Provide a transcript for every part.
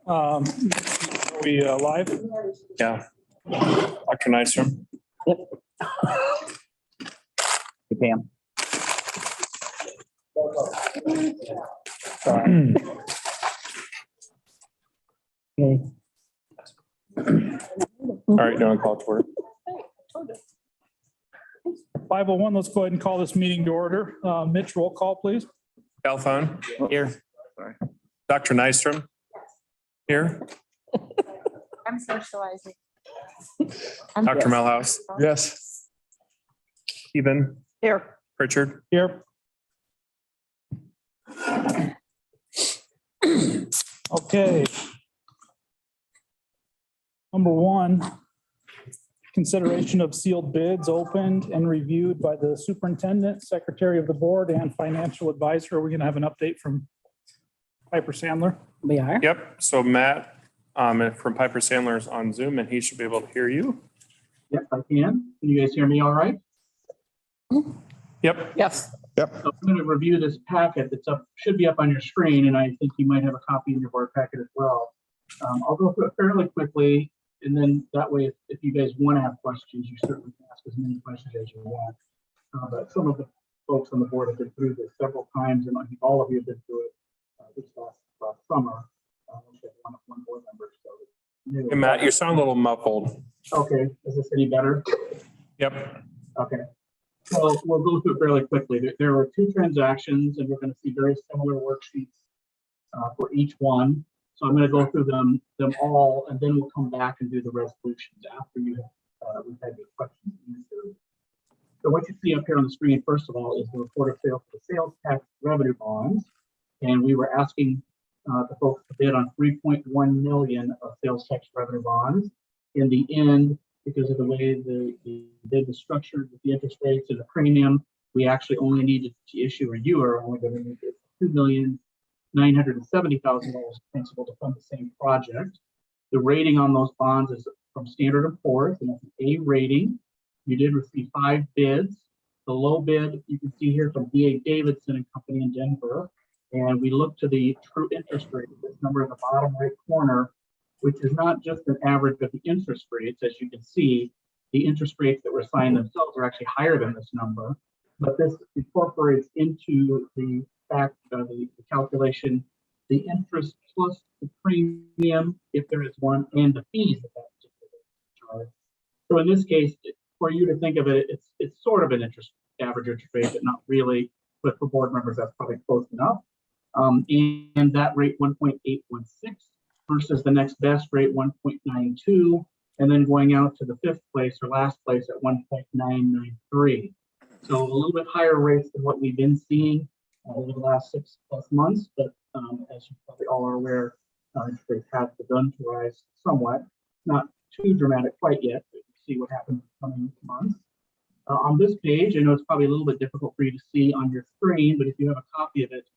Are we live? Yeah. Dr. Nystrom. Hey, Pam. Okay. All right, now I call it to order. 5:01, let's go ahead and call this meeting to order. Mitch, roll call, please. Calphone, Here. Dr. Nystrom. Here, I'm socializing. Dr. Melhouse, Yes. Eben, Here. Richard. Here. Okay. Number one, consideration of sealed bids opened and reviewed by the superintendent, secretary of the board, and financial advisor. Are we going to have an update from Piper Sandler? We are. Yep, so Matt from Piper Sandler is on Zoom and he should be able to hear you. Yep, I can. Can you guys hear me all right? Yep, Yes. So I'm going to review this packet that's up, should be up on your screen, and I think you might have a copy in your board packet as well. I'll go through it fairly quickly, and then that way, if you guys want to have questions, you certainly can ask as many questions as you want. But some of the folks on the board have been through this several times, and I think all of you have been through it this last summer. We had one board member, so. hey, Matt, you sound a little muffled. Okay, is this any better? Yep, Okay. So we'll go through it fairly quickly. There were two transactions, and we're going to see very similar worksheets for each one. So I'm going to go through them all, and then we'll come back and do the resolutions after we've had your questions answered. So what you see up here on the screen, first of all, is the report of sales for the sales tax revenue bonds. And we were asking the folks to bid on 3.1 million of sales tax revenue bonds. In the end, because of the way the bid was structured with the interest rates and the premium, we actually only needed to issue, or you are only going to need $2,970,000 principal to fund the same project. The rating on those bonds is from Standard & Poor's, and it's an A rating. You did receive 5 bids. The low bid you can see here from D.A. Davidson and Company in Denver, and we look to the true interest rate, this number in the bottom right corner, which is not just an average of the interest rates. As you can see, the interest rates that were assigned themselves are actually higher than this number, but this incorporates into the fact of the calculation, the interest plus the premium, if there is one, and the fees of that particular charge. So in this case, for you to think of it, it's sort of an average interest rate, but not really, but for board members, that's probably close enough. And that rate 1.816 versus the next best rate 1.92, and then going out to the 5th place or last place at 1.993. So a little bit higher rates than what we've been seeing over the last 6+ months, but as you probably all are aware, interest rates have begun to rise somewhat. Not too dramatic quite yet, but we'll see what happens in the coming months. On this page, I know it's probably a little bit difficult for you to see on your screen, but if you have a copy of it,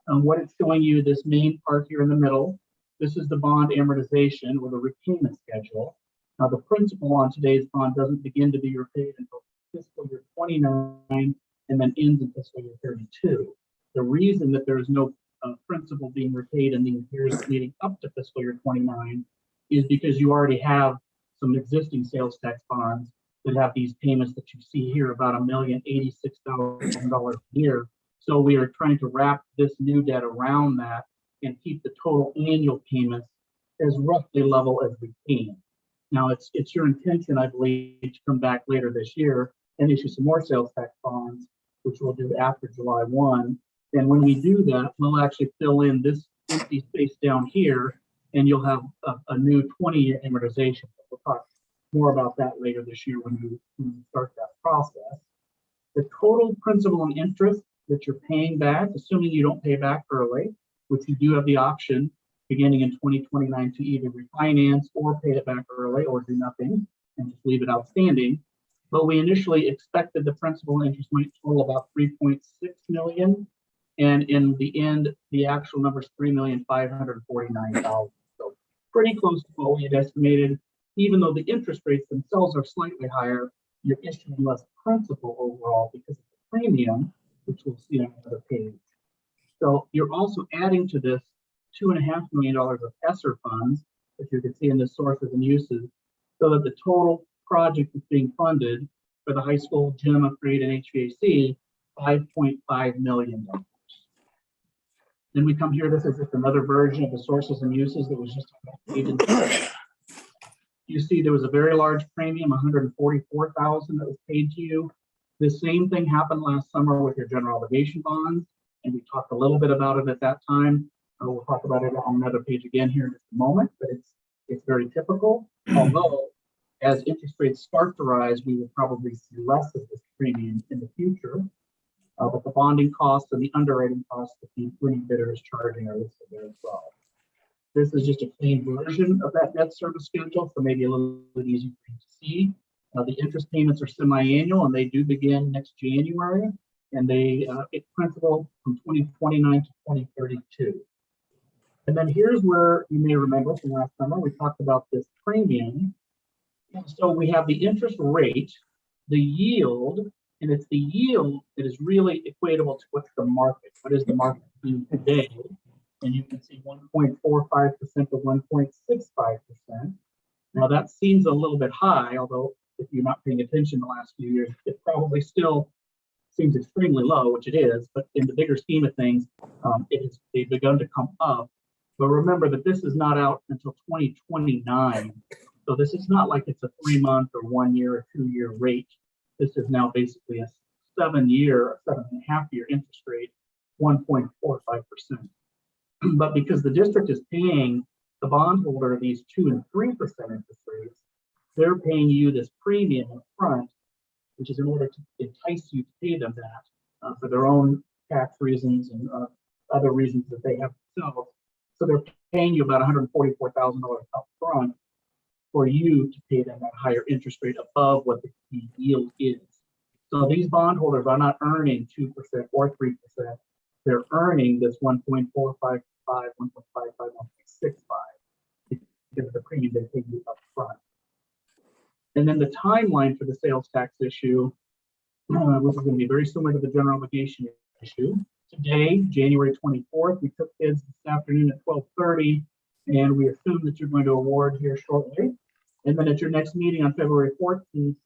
what it's showing you, this main part here in the middle, this is the bond amortization or the repayment schedule. Now, the principal on today's bond doesn't begin to be repaid until fiscal year 29 and then ends in fiscal year 32. The reason that there is no principal being repaid in the years leading up to fiscal year 29 is because you already have some existing sales tax bonds that have these payments that you see here, about $1,086,000 a year. So we are trying to wrap this new debt around that and keep the total annual payments as roughly level as we can. Now, it's your intention, I believe, to come back later this year and issue some more sales tax bonds, which we'll do after July 1. And when we do that, we'll actually fill in this empty space down here, and you'll have a new 20-year amortization. We'll talk more about that later this year when we start that process. The total principal and interest that you're paying back, assuming you don't pay back early, which you do have the option beginning in 2029 to either refinance or pay it back early or do nothing and just leave it outstanding. But we initially expected the principal and interest might total about 3.6 million. And in the end, the actual number is 3,549,000. So pretty close to what we had estimated. Even though the interest rates themselves are slightly higher, you're issuing less principal overall because of the premium, which we'll see on another page. So you're also adding to this $2.5 million of ESSER funds, that you can see in the sources and uses, so that the total project is being funded for the high school gym upgrade and HVAC, $5.5 million. Then we come here, this is just another version of the sources and uses that was just updated. You see there was a very large premium, $144,000 that was paid to you. The same thing happened last summer with your general obligation bonds, and we talked a little bit about it at that time. We'll talk about it on another page again here in just a moment, but it's very typical. Although, as interest rates start to rise, we will probably see less of this premium in the future. But the bonding costs and the underwriting costs that the winning bidder is charging are listed there as well. This is just a clean version of that debt service schedule, so maybe a little bit easier for you to see. The interest payments are semi-annual, and they do begin next January, and they it's principal from 2029 to 2032. And then here's where you may remember from last summer, we talked about this premium. So we have the interest rate, the yield, and it's the yield that is really equatable to what's the market. What is the market doing today? And you can see 1.45% to 1.65%. Now that seems a little bit high, although if you're not paying attention the last few years, it probably still seems extremely low, which it is, but in the bigger scheme of things, they've begun to come up. But remember that this is not out until 2029. So this is not like it's a 3-month or 1 year or 2 year rate. This is now basically a 7-year, 7.5-year interest rate, 1.45%. But because the district is paying the bondholder these 2 and 3% interest rates, they're paying you this premium up front, which is in order to entice you to pay them that for their own tax reasons and other reasons that they have themselves. So they're paying you about $144,000 up front for you to pay them that higher interest rate above what the yield is. So these bondholders are not earning 2% or 3%. They're earning this 1.455, 1.55, 1.65 because of the premium they pay you up front. And then the timeline for the sales tax issue, which is going to be very similar to the general obligation issue. Today, January 24th, we took bids this afternoon at 12:30, and we assume that you're going to award here shortly. And then at your next meeting on February 14th,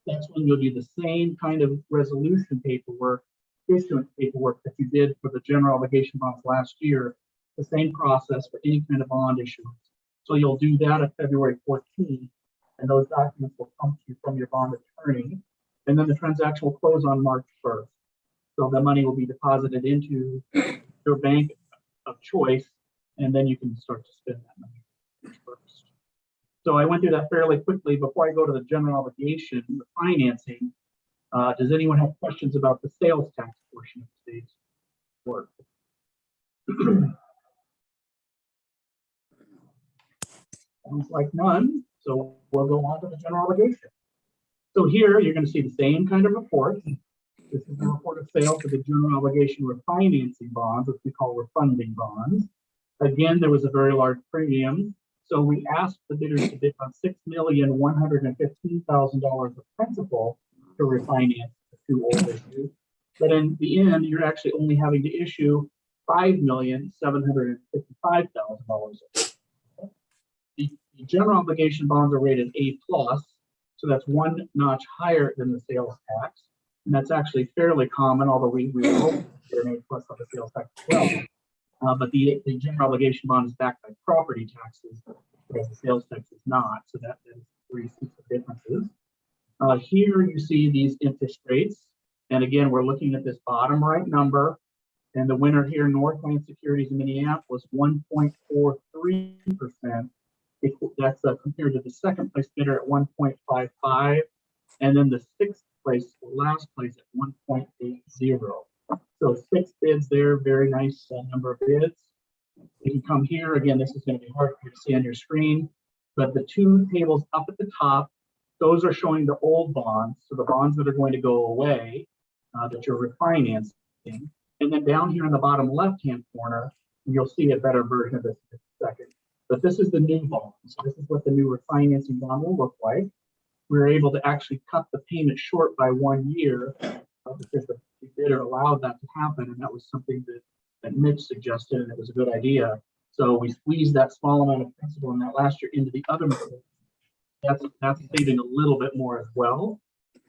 that's when you'll do the same kind of resolution paperwork, issuance paperwork that you did for the general obligation bonds last year, the same process for any kind of bond issuance. So you'll do that at February 14th, and those documents will come to you from your bond attorney. And then the transaction will close on March 1st. So the money will be deposited into your bank of choice, and then you can start to spend that money first. So I went through that fairly quickly. Before I go to the general obligation, the financing, does anyone have questions about the sales tax portion of today's work? Sounds like none. So we'll go on to the general obligation. So here you're going to see the same kind of report. This is the report of sale for the general obligation refinancing bonds, which we call refunding bonds. Again, there was a very large premium. So we asked the bidders to bid on $6,115,000 of principal to refinance the 2 old issues. But in the end, you're actually only having to issue $5,755,000. The general obligation bonds are rated A+, so that's 1 notch higher than the sales tax. And that's actually fairly common, although we hope they're an A+ on the sales tax as well. But the general obligation bond is backed by property taxes, whereas the sales tax is not. So that is 3 differences. Here you see these interest rates. And again, we're looking at this bottom right number. And the winner here, Northland Securities in Minneapolis, 1.43%. That's compared to the second place bidder at 1.55. And then the sixth place, or last place, at 1.80. So 6 bids there, very nice number of bids. If you come here, again, this is going to be hard for you to see on your screen, but the 2 tables up at the top, those are showing the old bonds, so the bonds that are going to go away, that you're refinancing. And then down here in the bottom left-hand corner, you'll see a better version of this in a second. But this is the new bond. So this is what the new refinancing bond will look like. We were able to actually cut the payment short by 1 year because the bidder allowed that to happen, and that was something that Mitch suggested, and it was a good idea. So we squeezed that small amount of principal in that last year into the other method. That's saving a little bit more as well.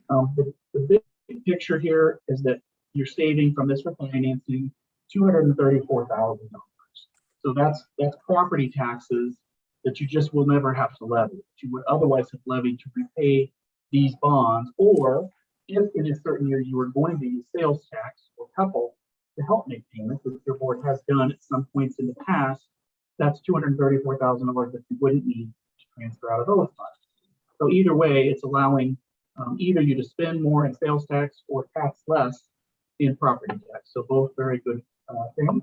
The big picture here is that you're saving from this refinancing $234,000. So that's property taxes that you just will never have to levy, that you would otherwise have levied to repay these bonds, or if in a certain year you were going to use sales tax or couple to help make payments, which your board has done at some points in the past, that's $234,000 that you wouldn't need to transfer out of those funds. So either way, it's allowing either you to spend more in sales tax or tax less in property tax. So both very good things.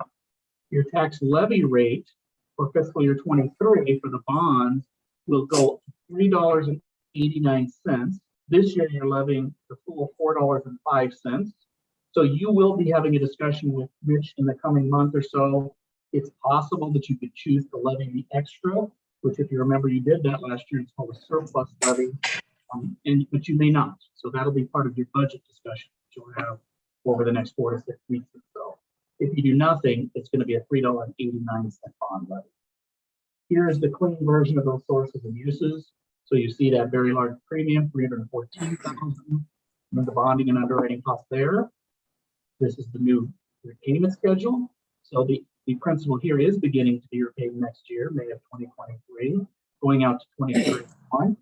Your tax levy rate for fiscal year 23 for the bonds will go to $3.89. This year you're levying the full $4.05. So you will be having a discussion with Rich in the coming month or so. It's possible that you could choose to levy the extra, which if you remember, you did that last year. It's called a surplus levy, but you may not. So that'll be part of your budget discussion that you'll have over the next 4 to 6 weeks or so. If you do nothing, it's going to be a $3.89 bond levy. Here's the clean version of those sources and uses. So you see that very large premium, $314,000, and the bonding and underwriting cost there. This is the new repayment schedule. So the principal here is beginning to be repaid next year, May of 2023, going out to 2031.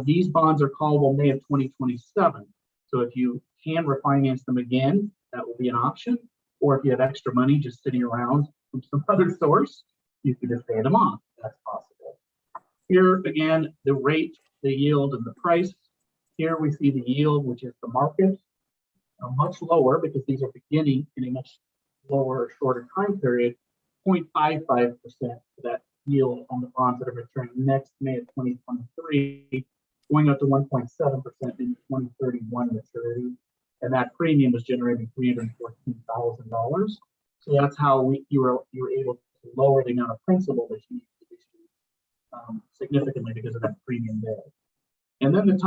These bonds are callable May of 2027. So if you can refinance them again, that will be an option. Or if you have extra money just sitting around from some other source, you can just pay them off. That's possible. Here again, the rate, the yield, and the price. Here we see the yield, which is the market, much lower because these are beginning in a much lower, shorter time period, 0.55% for that yield on the bonds that are maturing next May of 2023, going up to 1.7% in 2031 maturity. And that premium was generating $314,000. So that's how you were able to lower the amount of principal that you need to issue significantly because of that premium there. And then the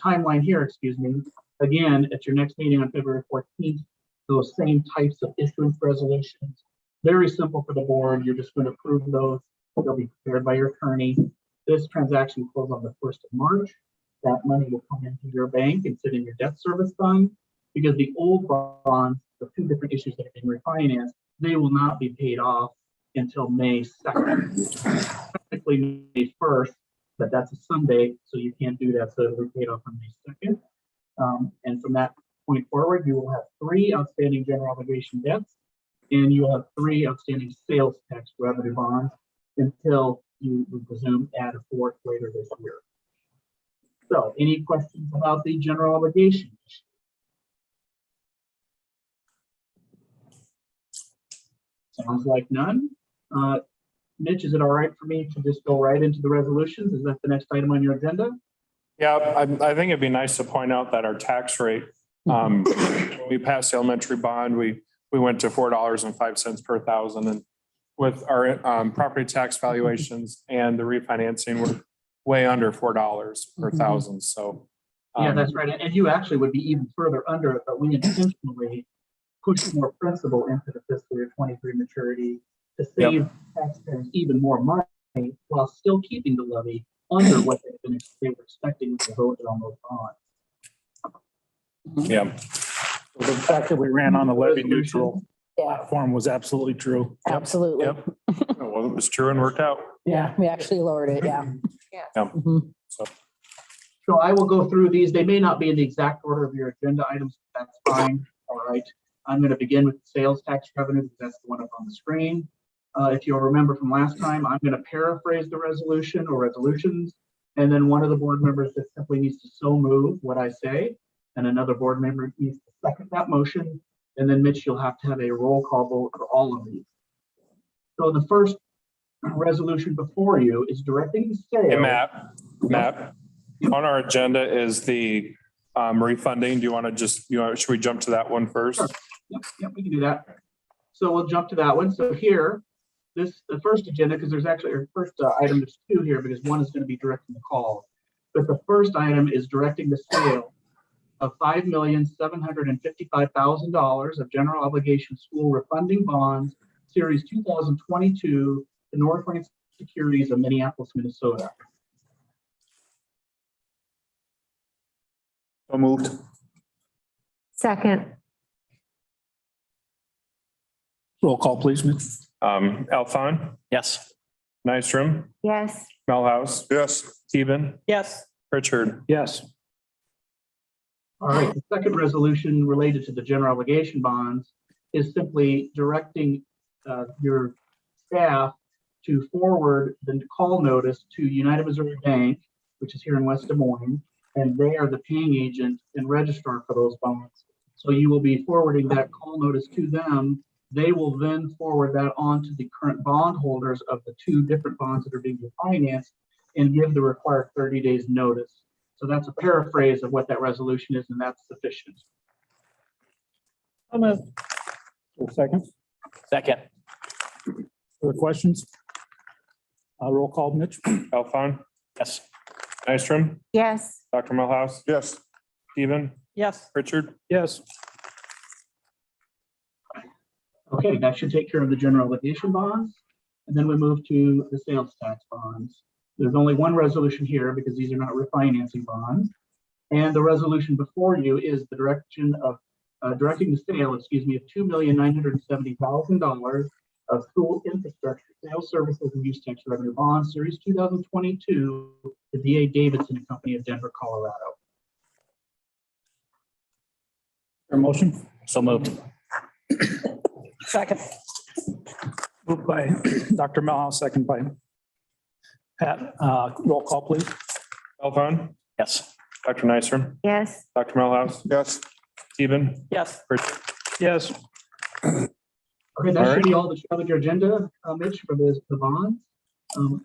timeline here, excuse me, again, at your next meeting on February 14th, those same types of issuance resolutions, very simple for the board. You're just going to approve those. They'll be prepared by your attorney. This transaction will close on the 1st of March. That money will come into your bank and sit in your debt service fund, because the old bonds, the 2 different issues that have been refinanced, they will not be paid off until May 2nd. Technically May 1st, but that's a Sunday, so you can't do that. So it'll be paid off on May 2nd. And from that point forward, you will have 3 outstanding general obligation debts, and you will have 3 outstanding sales tax revenue bonds until you presume add a 4th later this year. So any questions about the general obligation? Sounds like none. Mitch, is it all right for me to just go right into the resolutions? Is that the next item on your agenda? Yeah, I think it'd be nice to point out that our tax rate, when we passed the elementary bond, we went to $4.05 per thousand, and with our property tax valuations and the refinancing, we're way under $4 per thousand. So yeah, that's right. And you actually would be even further under it, but we intentionally pushed more principal into the fiscal year 23 maturity to save taxpayers even more money while still keeping the levy under what they were expecting when they voted on those bonds. yeah, The fact that we ran on the levy neutral Yeah, platform was absolutely true. absolutely. Yep. Well, it was true and worked out. Yeah, we actually lowered it, yeah. Mhm. So I will go through these. They may not be in the exact order of your agenda items. But that's fine. All right. I'm going to begin with sales tax revenue because that's the one up on the screen. If you'll remember from last time, I'm going to paraphrase the resolution or resolutions, and then one of the board members just simply needs to so move what I say, and another board member needs to second that motion, and then Mitch, you'll have to have a roll call vote for all of these. So the first resolution before you is directing the sale. Hey, Matt, on our agenda is the refunding. Do you want to should we jump to that one first? Sure. Yep, we can do that. So we'll jump to that one. So here, the first agenda, because there's actually our first item, there's 2 here because one is going to be directing the call. But the first item is directing the sale of $5,755,000 of general obligation school refunding bonds Series 2022 to Northland Securities of Minneapolis, Minnesota. So moved. Second. Roll call, please, Mitch. Althon, Yes. Nystrom, Yes. Melhouse, yes, Stephen, Yes. Richard. Yes. All right, the second resolution related to the general obligation bonds is simply directing your staff to forward the call notice to United Missouri Bank, which is here in West Des Moines, and they are the paying agent and registrar for those bonds. So you will be forwarding that call notice to them. They will then forward that on to the current bondholders of the two different bonds that are being refinanced and give the required 30 days notice. So that's a paraphrase of what that resolution is, and that's sufficient. Second, Second. other questions? Roll call, Mitch. Althon, Yes. Nystrom, Yes. Dr. Melhouse, yes, Stephen, Yes. Richard. Yes. Okay, that should take care of the general obligation bonds. And then we move to the sales tax bonds. There's only one resolution here because these are not refinancing bonds. And the resolution before you is the directing the sale, of $2,970,000 of school infrastructure, sales services and use tax revenue bonds, series 2022, to D.A. Davidson and Company of Denver, Colorado. Your motion? So moved. Second. Moved by Dr. Melhouse, second by Pat. Roll call, please. Althon, Yes. Dr. Nystrom, Yes. Dr. Melhouse, yes, Stephen, Yes. Richard. Yes. Okay, that should be all that you have on your agenda, Mitch, for the bonds.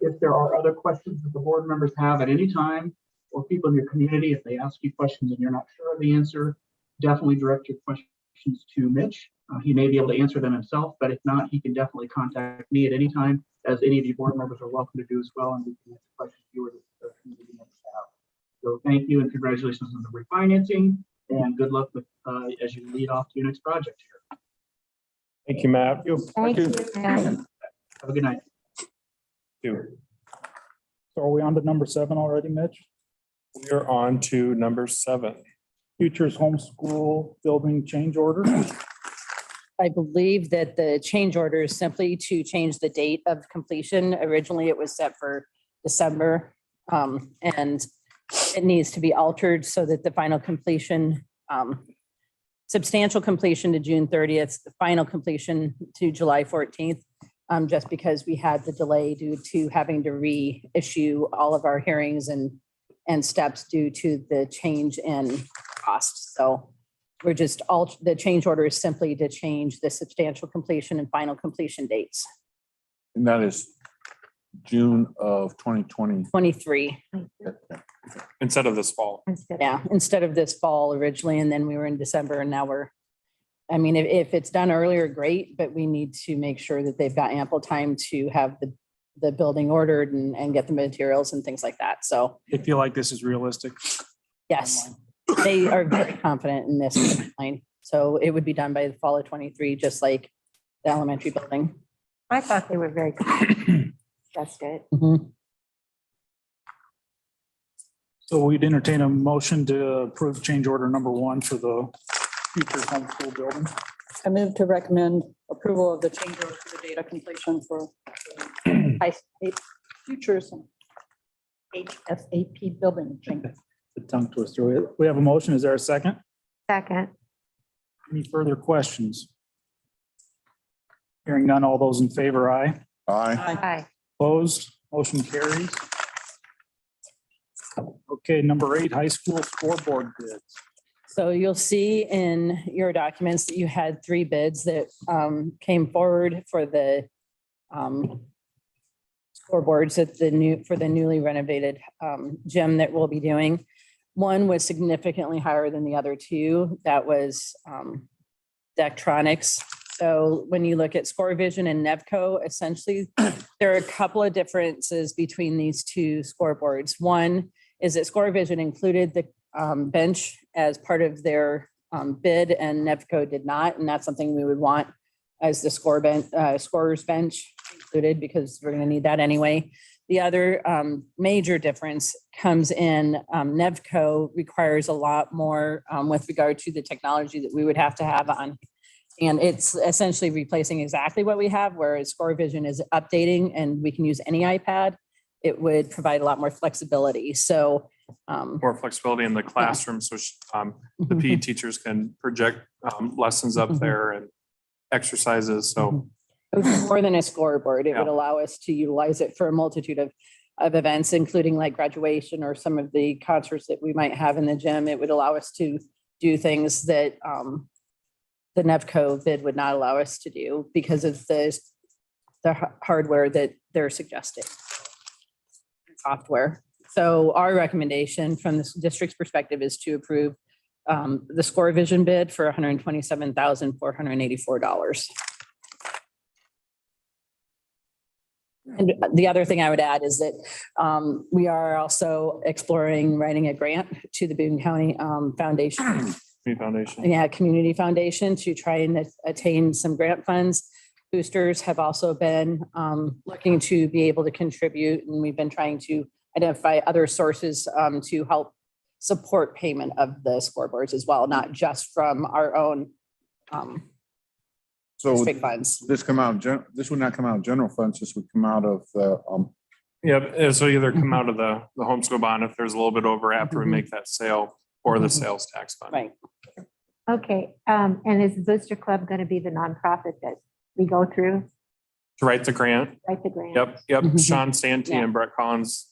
If there are other questions that the board members have at any time, or people in your community, if they ask you questions and you're not sure of the answer, definitely direct your questions to Mitch. He may be able to answer them himself, but if not, he can definitely contact me at any time, as any of you board members are welcome to do as well, and we can answer questions you or the community members have. So thank you and congratulations on the refinancing, and good luck with as you lead off to your next project here. Thank you, Matt. Thank you. Have a good night. You. So are we on to number 7 already, Mitch? We're on to number 7. Futures homeschool building change order. I believe that the change order is simply to change the date of completion. Originally, it was set for December. And it needs to be altered so that the final completion, substantial completion to June 30th, the final completion to July 14th. Just because we had the delay due to having to reissue all of our hearings and steps due to the change in cost. So we're just the change order is simply to change the substantial completion and final completion dates. and that is June of 2020. 23, Instead of this fall. yeah, instead of this fall originally, and then we were in December, and now I mean, if it's done earlier, great, but we need to make sure that they've got ample time to have the building ordered and get the materials and things like that. So I feel like this is realistic. yes, they are very confident in this timeline. So it would be done by the fall of 23, just like the elementary building. I thought they were very good. That's good. So we'd entertain a motion to approve change order number 1 for the futures homeschool building. I move to recommend approval of the change order for the data completion for high state futures and HSAP building. The tongue twister. We have a motion. Is there a second? Second. Any further questions? Hearing none, all those in favor, aye. Aye, Aye. Opposed, motion carries. Okay, number 8, high school scoreboard bids. So you'll see in your documents that you had 3 bids that came forward for the scoreboards at for the newly renovated gym that we'll be doing. One was significantly higher than the other 2. That was Daktronics. So when you look at ScoreVision and Nevco, essentially, there are a couple of differences between these 2 scoreboards. One is that ScoreVision included the bench as part of their bid, and Nevco did not, and that's something we would want as the scorer's bench included, because we're gonna need that anyway. The other major difference comes in Nevco requires a lot more with regard to the technology that we would have to have on. And it's essentially replacing exactly what we have, whereas ScoreVision is updating and we can use any iPad. It would provide a lot more flexibility. So More flexibility in the classroom, so the PE teachers can project lessons up there and exercises, so. it would be more than a scoreboard. It would Yeah. allow us to utilize it for a multitude of events, including like graduation or some of the concerts that we might have in the gym. It would allow us to do things that the Nevco bid would not allow us to do because of the hardware that they're suggesting. Software. So our recommendation from the district's perspective is to approve the ScoreVision bid for $127,484. And the other thing I would add is that we are also exploring writing a grant to the Boone County Foundation. Community Foundation. Yeah, Community Foundation to try and attain some grant funds. Boosters have also been looking to be able to contribute, and we've been trying to identify other sources to help support payment of the scoreboards as well, not just from our own So district funds. this this would not come out of general funds, this would come out of the, Yep, so either come out of the homeschool bond if there's a little bit over after we make that sale, or the sales tax fund. Right. Okay, and is the Booster Club going to be the nonprofit that we go through, To write the grant. write the grant? Yep. Mhm. Sean Santee Yeah. and Brett Collins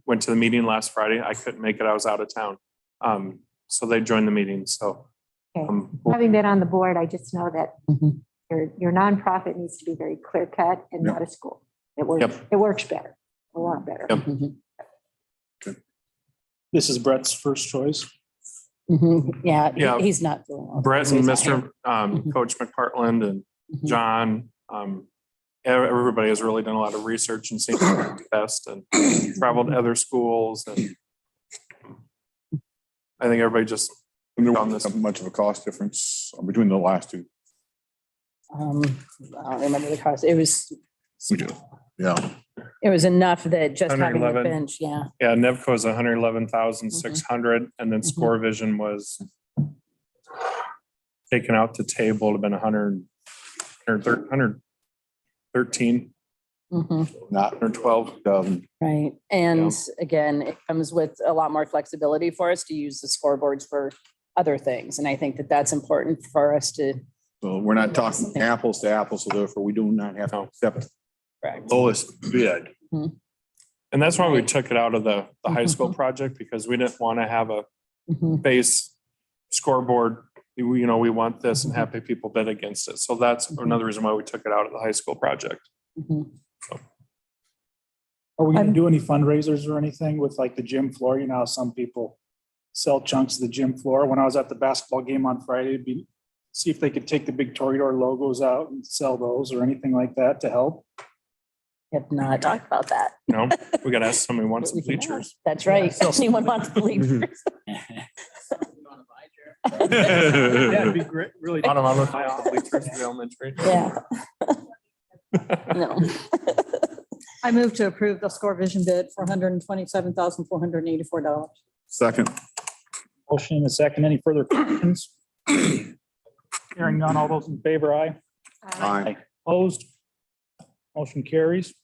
went to the meeting last Friday. I couldn't make it. I was out of town. So they joined the meeting. So Okay. we'll- Having been on the board, I just know that Mhm. your nonprofit needs to be very clear cut and not a school. It works, Yep. it works better, a lot better. Yep. Mhm. This is Brett's first choice. Mhm. Yeah, Yeah. he's not. doing well. Brett and He's not here. Mr. Coach McPartland and Mhm. John, everybody has really done a lot of research and seen the best and traveled to other schools. And I think everybody just, there On this. wasn't much of a cost difference between the last two. I don't remember the cost. It was, We do. Yeah, it was enough that just having the 111. bench, yeah. yeah, Nevco is 111,600 and then Mhm. ScoreVision was taken out to table, would have been 113, Mhm. not 112. Right. And again, it comes with a lot more flexibility for us to use the scoreboards for other things. And I think that that's important for us to. so we're not talking apples to apples, so therefore we do not have to accept Correct. lowest bid. And that's why we took it out of the high school project, because we didn't want to have a Mhm. base scoreboard. We want this and have people bid against it. So that's another reason why we took it out of the high school project. Mhm. Are we gonna do any fundraisers or anything with like the gym floor? You know, how some people sell chunks of the gym floor. When I was at the basketball game on Friday, see if they could take the big Toreador logos out and sell those or anything like that to help. Have not talked about that. We got to ask somebody who wants some We can bleachers. ask. That's right. Anyone wants bleachers? Yeah, it'd be great, really. I don't know, I'm gonna buy all the bleachers for the elementary. Yeah. No. I move to approve the ScoreVision bid for $127,484. Second, Motion and a second. Any further questions? Hearing none, all those in favor, aye. aye. Opposed? Motion carries.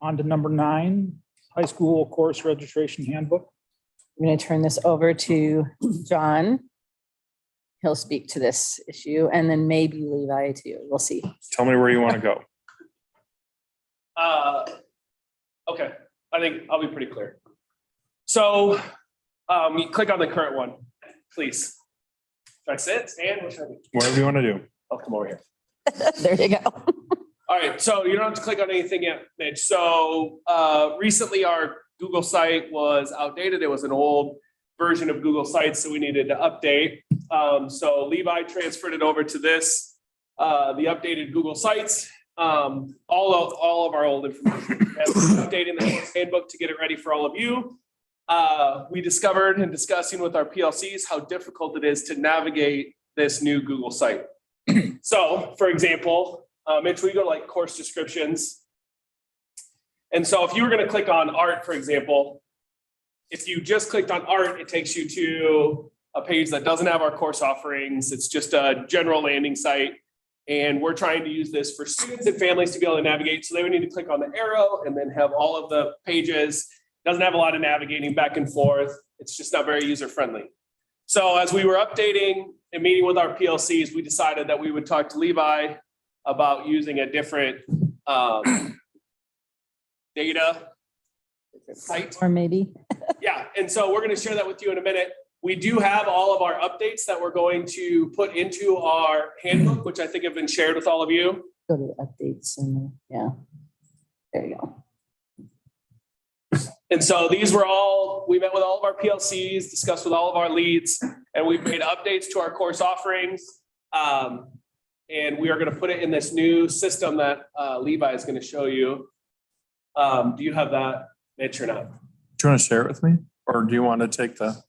On to number 9, high school course registration handbook. I'm going to turn this over to John. He'll speak to this issue and then maybe Levi too. We'll see. Tell me where you want to go. Okay, I think I'll be pretty clear. So, you click on the current one, please. Should I sit, stand, what should I do? Whatever you want to do. I'll come over here. There you go. All right, so you don't have to click on anything yet, Mitch. So, recently our Google site was outdated. It was an old version of Google Sites, so we needed to update. So Levi transferred it over to this, the updated Google Sites. All of our old information. As we're updating the handbook to get it ready for all of you. We discovered in discussing with our PLCs how difficult it is to navigate this new Google site. So, for example, Mitch, we go to like course descriptions. And so if you were going to click on art, for example, if you just clicked on art, it takes you to a page that doesn't have our course offerings. It's just a general landing site. And we're trying to use this for students and families to be able to navigate. So they would need to click on the arrow and then have all of the pages. Doesn't have a lot of navigating back and forth. It's just not very user friendly. So as we were updating and meeting with our PLCs, we decided that we would talk to Levi about using a different data site. Or maybe. Yeah, and so we're going to share that with you in a minute. We do have all of our updates that we're going to put into our handbook, which I think have been shared with all of you. Go to the updates and, yeah. There you go. And so these were all, we met with all of our PLCs, discussed with all of our leads, and we've made updates to our course offerings. And we are going to put it in this new system that Levi is going to show you. Do you have that, Mitch, or not? Do you want to share it with me? Or do you want to take the?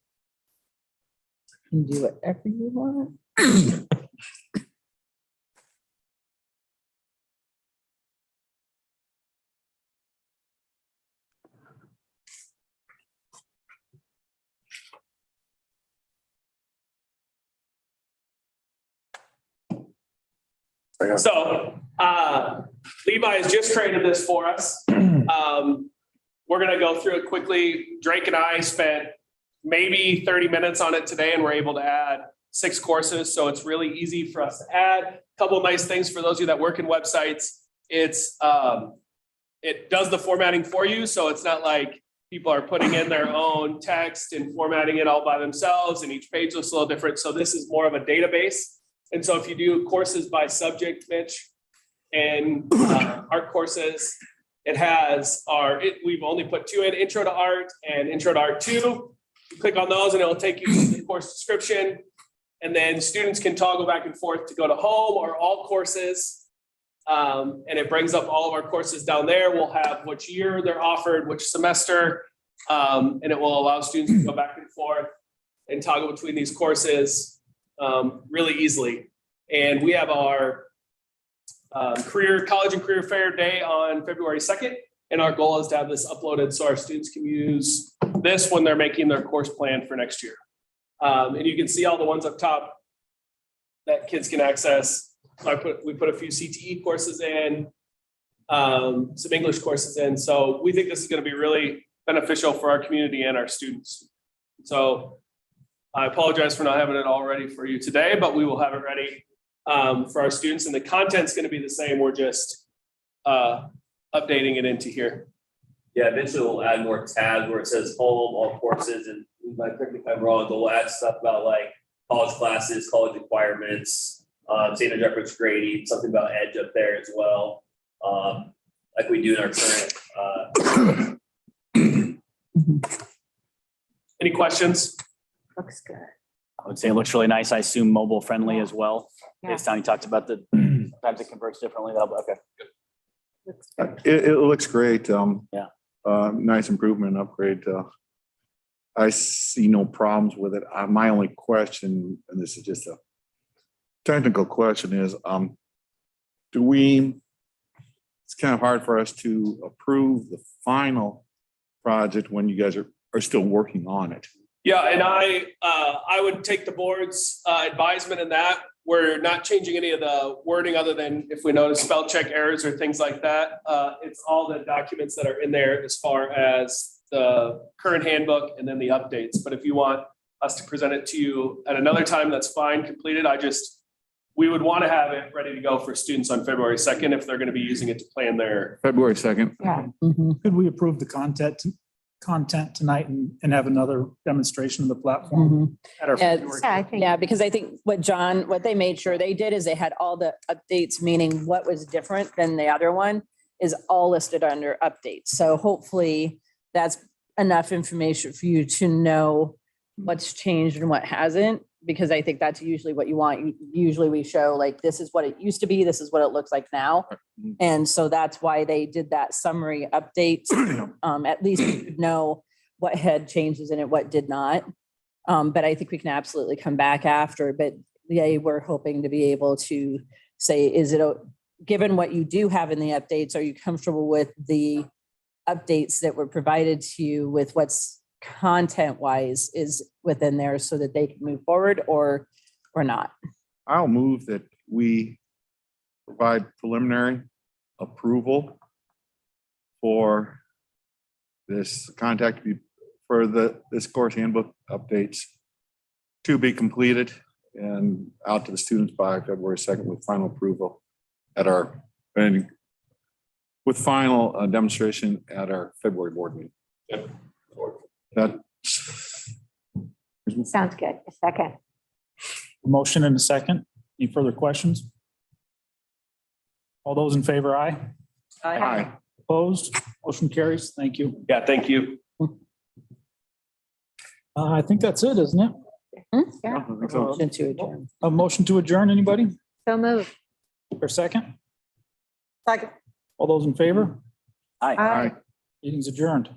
You can do whatever you want. So Levi has just created this for us. We're going to go through it quickly. Drake and I spent maybe 30 minutes on it today, and we're able to add 6 courses. So it's really easy for us to add. A couple of nice things for those of you that work in websites. It's it does the formatting for you. So it's not like people are putting in their own text and formatting it all by themselves, and each page looks a little different. So this is more of a database. And so if you do courses by subject, Mitch, and art courses, it has we've only put 2 in, Intro to Art and Intro to Art 2. You click on those and it'll take you to the course description. And then students can toggle back and forth to go to home or all courses. And it brings up all of our courses down there. We'll have which year they're offered, which semester, and it will allow students to go back and forth and toggle between these courses really easily. And we have our college and career fair day on February 2nd. And our goal is to have this uploaded so our students can use this when they're making their course plan for next year. And you can see all the ones up top that kids can access. So we put a few CTE courses in, some English courses in. So we think this is going to be really beneficial for our community and our students. So I apologize for not having it all ready for you today, but we will have it ready for our students, and the content's going to be the same. We're just updating it into here. Yeah, eventually we'll add more tabs where it says home, all courses, and correct me if I'm wrong, but we'll add stuff about like college classes, college requirements, standard reference grading, something about Edge up there as well, like we do in our current. Any questions? Looks good. I would say it looks really nice. I assume mobile friendly as well. Yeah. Based on you talked about the times it converts differently. Okay. Looks good. It looks great. Yeah. Nice improvement, upgrade. I see no problems with it. My only question, and this is just a technical question, is it's kind of hard for us to approve the final project when you guys are still working on it. Yeah, and I would take the board's advisement in that. We're not changing any of the wording other than if we notice spell check errors or things like that. It's all the documents that are in there as far as the current handbook and then the updates. But if you want us to present it to you at another time, that's fine, completed. We would want to have it ready to go for students on February 2nd if they're going to be using it to plan their. February 2nd. Yeah. Could we approve the content tonight and have another demonstration of the platform at our Yeah, February? Yeah, I think. Yeah, because I think what they made sure they did is they had all the updates, meaning what was different than the other one is all listed under updates. So hopefully that's enough information for you to know what's changed and what hasn't, because I think that's usually what you want. Usually we show like, this is what it used to be, this is what it looks like now. And so that's why they did that summary update. At least you know what had changes in it, what did not. But I think we can absolutely come back after, but we're hoping to be able to say, given what you do have in the updates, are you comfortable with the updates that were provided to you with what's content wise is within there so that they can move forward or not? I'll move that we provide preliminary approval for this this course handbook updates to be completed and out to the students by February 2nd with final approval and with final demonstration at our February board meeting. That Sounds good. A second. Motion and a second. Any further questions? All those in favor, aye. Aye. Opposed? Motion carries. Thank you. Yeah, thank you. I think that's it, isn't it? Yeah. I think so. Motion to adjourn. A motion to adjourn, anybody? So moved. For a second? Second. All those in favor? Aye. Aye. Meeting's adjourned.